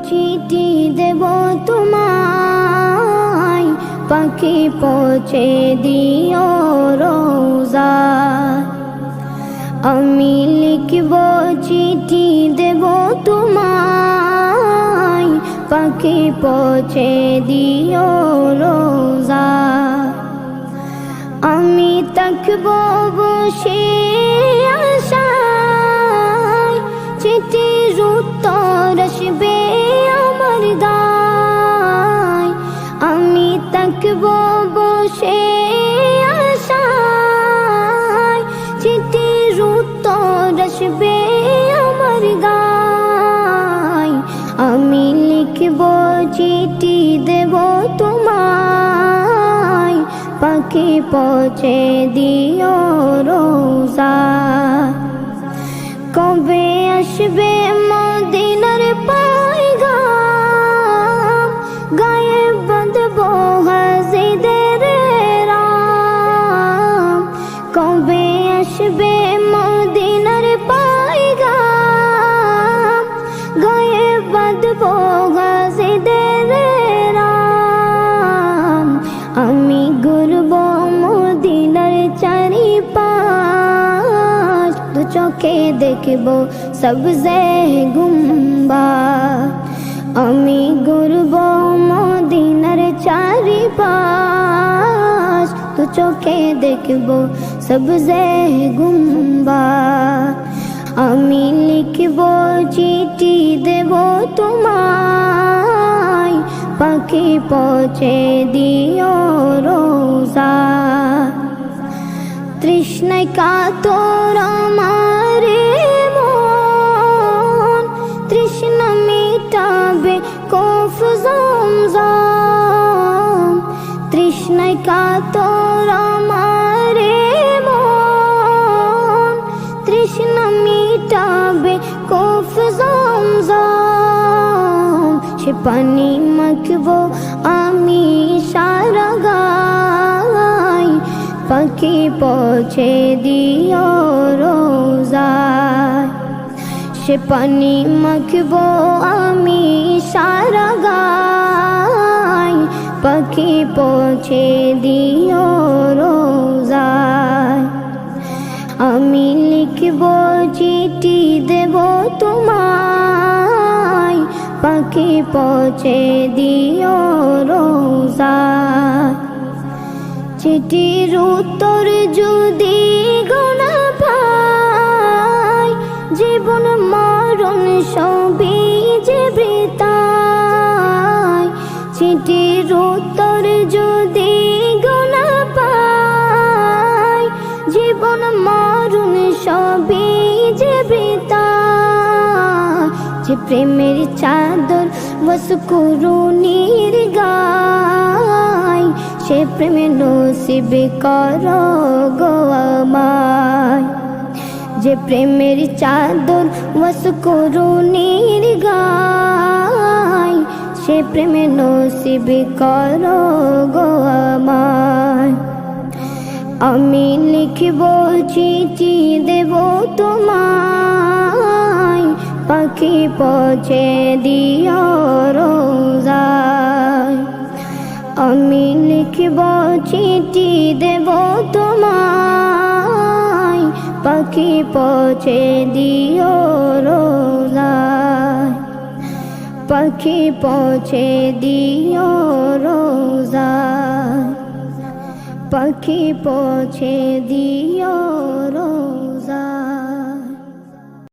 চিঠি দেব তোমায়, পাখি পৌঁছে দিও রোজা। আমি লিখব চিঠি দেব তোমায়, পাখি পৌঁছে দিও রোজা। আমি থাকব বসে আশায়, চিঠির উত্তর আসবে আমার দায়। আমি থাকব বসে আশায়, চিঠির উত্তর আসবে আমার গায়। আমি লিখব চিঠি দেব তোমায়, পাখি পৌঁছে দিও রোজা। কবে আসবে মদিনার পয়গাম, গায়ে বাঁধব হাজিদের রাম। কবে আসবে মদিনার পয়গাম, গায়ে বাঁধব হাজিদের রাম। আমি ঘুরব মদিনার চারিপাশ, দু চোখে দেখব সবজে গুম্বাদ। আমি ঘুরব মদিনার চারিপাশ, দু চোখে দেখব সবজে গুম্বাদ। আমি লিখব চিঠি দেব তোমায়, পাখি পৌঁছে দিও রোজা। তৃষ্ণায় কাতর আমার মন, তৃষ্ণা মিটাবে কফ জমজম। তৃষ্ণায় কাতর আমার মন, তৃষ্ণা মিটাবে কফ জমজম। সে পানি মাখবো আমি সারা গায়, পাখি পৌঁছে দিও রোজায়। সে পানি মাখবো আমি সারা গায়, পাখি পৌঁছে দিও রোজায়। আমি লিখব চিঠি দেব তোমায়, পাখি পৌঁছে দিও রোজায়। চিঠির উত্তর যদি গোনা পাই, জীবন মরণ সবই যে বৃথায়। চিঠির উত্তর যদি গোনা পাই, জীবন মরণ সবই যে বৃথায়। যে প্রেমের চাদর বসকুরুনির গায়, সে প্রেমে নসিব করো গো আমায়। যে প্রেমের চাদর বসকুরুনির গায়, সে প্রেমে নসিব করো গো আমায়। আমি লিখব চিঠি দেব তোমায়, পাখি পৌঁছে দিও রোজায়। আমি লিখব চিঠি দেব তোমায়, পাখি পৌঁছে দিও রোজায়। পাখি পৌঁছে দিও রোজায়, পাখি পৌঁছে দিও